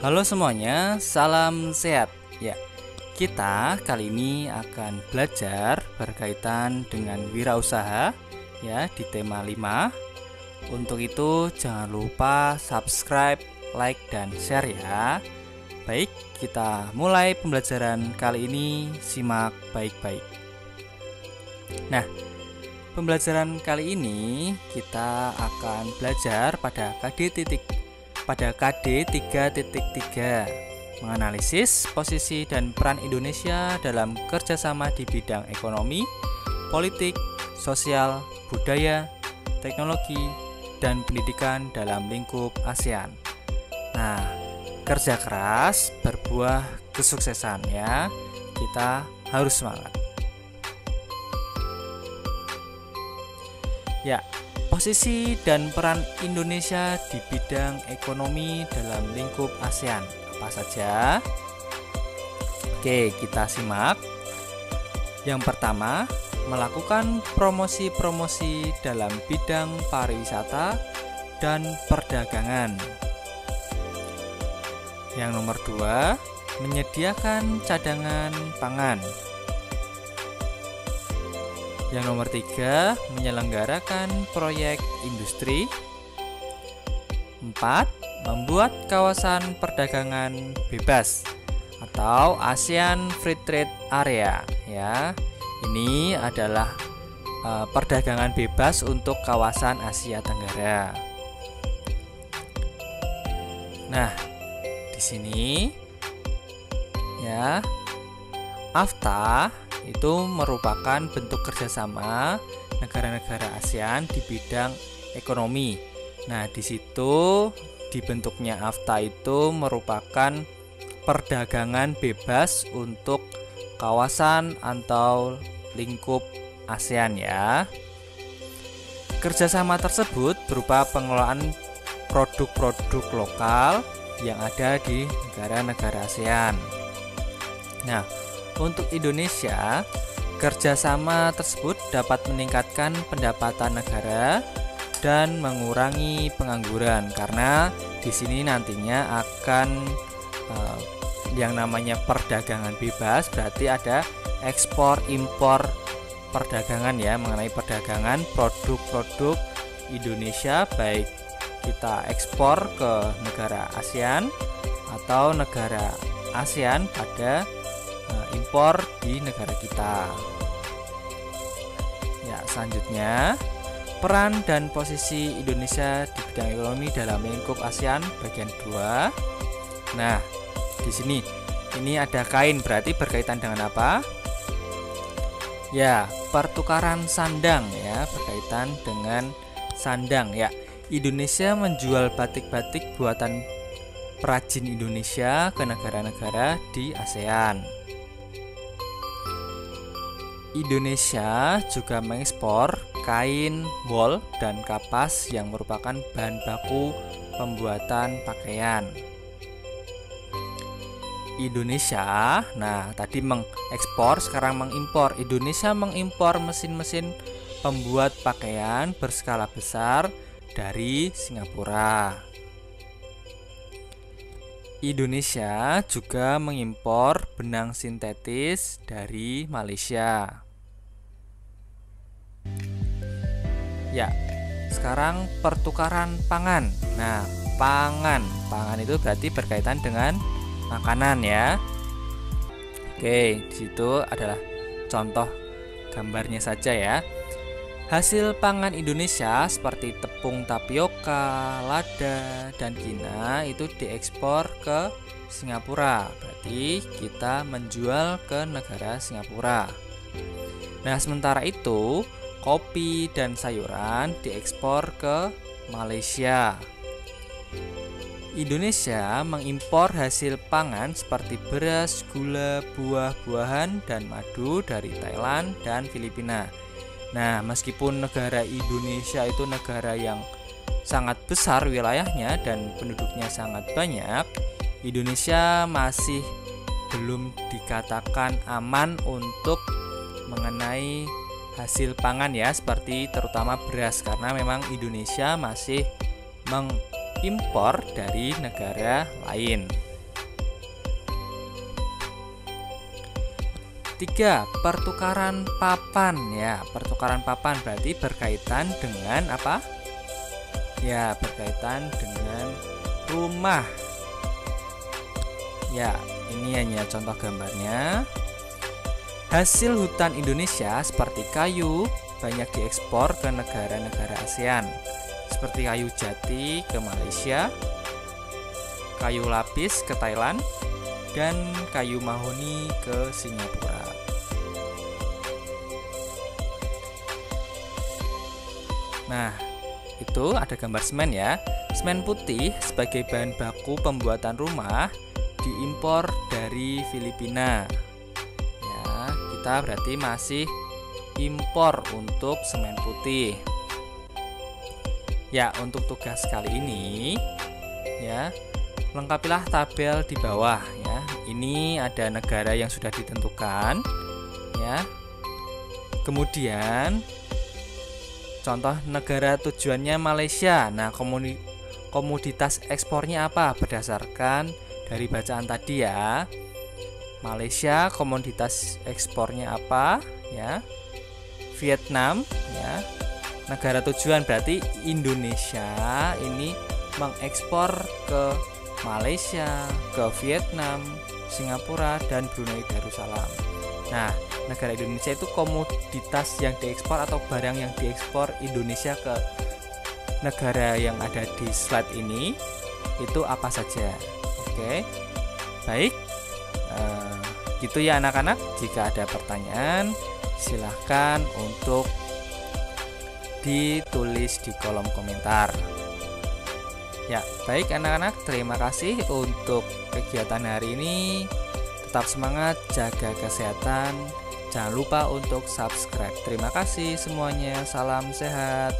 Halo semuanya, salam sehat. Ya, kita kali ini akan belajar berkaitan dengan wirausaha ya di tema 5. Untuk itu jangan lupa subscribe, like dan share ya. Baik, kita mulai pembelajaran kali ini, simak baik-baik. Nah, pembelajaran kali ini kita akan belajar pada KD 3.3 menganalisis posisi dan peran Indonesia dalam kerjasama di bidang ekonomi, politik, sosial, budaya, teknologi, dan pendidikan dalam lingkup ASEAN. Nah, kerja keras berbuah kesuksesan ya. Kita harus semangat. Ya, posisi dan peran Indonesia di bidang ekonomi dalam lingkup ASEAN apa saja? Oke, kita simak. Yang pertama, melakukan promosi-promosi dalam bidang pariwisata dan perdagangan. Yang nomor 2, menyediakan cadangan pangan. Yang nomor 3, menyelenggarakan proyek industri. 4, membuat kawasan perdagangan bebas atau ASEAN Free Trade Area ya. Ini adalah perdagangan bebas untuk kawasan Asia Tenggara. Nah, di sini ya, AFTA itu merupakan bentuk kerjasama negara-negara ASEAN di bidang ekonomi. Nah, di situ dibentuknya AFTA itu merupakan perdagangan bebas untuk kawasan atau lingkup ASEAN ya. Kerjasama tersebut berupa pengelolaan produk-produk lokal yang ada di negara-negara ASEAN. Nah, untuk Indonesia, kerjasama tersebut dapat meningkatkan pendapatan negara dan mengurangi pengangguran karena di sini nantinya akan yang namanya perdagangan bebas, berarti ada ekspor impor perdagangan ya, mengenai perdagangan produk-produk Indonesia, baik kita ekspor ke negara ASEAN atau negara ASEAN pada impor di negara kita. Ya, selanjutnya peran dan posisi Indonesia di bidang ekonomi dalam lingkup ASEAN bagian 2. Nah, di sini ini ada kain, berarti berkaitan dengan apa? Ya, pertukaran sandang ya, berkaitan dengan sandang ya. Indonesia menjual batik-batik buatan perajin Indonesia ke negara-negara di ASEAN. Indonesia juga mengekspor kain, wol, dan kapas yang merupakan bahan baku pembuatan pakaian. Indonesia, nah tadi mengekspor, sekarang mengimpor. Indonesia mengimpor mesin-mesin pembuat pakaian berskala besar dari Singapura. Indonesia juga mengimpor benang sintetis dari Malaysia. Ya, sekarang pertukaran pangan. Nah, pangan itu berarti berkaitan dengan makanan ya. Oke, di situ adalah contoh gambarnya saja ya. Hasil pangan Indonesia seperti tepung tapioka, lada, dan kina itu diekspor ke Singapura. Berarti kita menjual ke negara Singapura. Nah, sementara itu kopi dan sayuran diekspor ke Malaysia. Indonesia mengimpor hasil pangan seperti beras, gula, buah-buahan, dan madu dari Thailand dan Filipina. Nah, meskipun negara Indonesia itu negara yang sangat besar wilayahnya dan penduduknya sangat banyak, Indonesia masih belum dikatakan aman untuk mengenai hasil pangan ya, seperti terutama beras, karena memang Indonesia masih mengimpor dari negara lain. 3. Pertukaran papan. Ya, pertukaran papan berarti berkaitan dengan apa? Ya, berkaitan dengan rumah. Ya, ini hanya contoh gambarnya. Hasil hutan Indonesia seperti kayu banyak diekspor ke negara-negara ASEAN, seperti kayu jati ke Malaysia, kayu lapis ke Thailand, dan kayu mahoni ke Singapura. Nah, itu ada gambar semen ya. Semen putih sebagai bahan baku pembuatan rumah diimpor dari Filipina. Ya, kita berarti masih impor untuk semen putih. Ya, untuk tugas kali ini ya, lengkapilah tabel di bawah ya. Ini ada negara yang sudah ditentukan ya. Kemudian contoh negara tujuannya Malaysia. Nah, komoditas ekspornya apa? Berdasarkan dari bacaan tadi ya. Malaysia komoditas ekspornya apa ya? Vietnam ya. Negara tujuan berarti Indonesia ini mengekspor ke Malaysia, ke Vietnam, Singapura, dan Brunei Darussalam. Nah, negara Indonesia itu komoditas yang diekspor atau barang yang diekspor Indonesia ke negara yang ada di slide ini itu apa saja. Oke, baik, gitu ya anak-anak. Jika ada pertanyaan silahkan untuk ditulis di kolom komentar. Ya, baik anak-anak, terima kasih untuk kegiatan hari ini. Tetap semangat, jaga kesehatan. Jangan lupa untuk subscribe. Terima kasih semuanya. Salam sehat.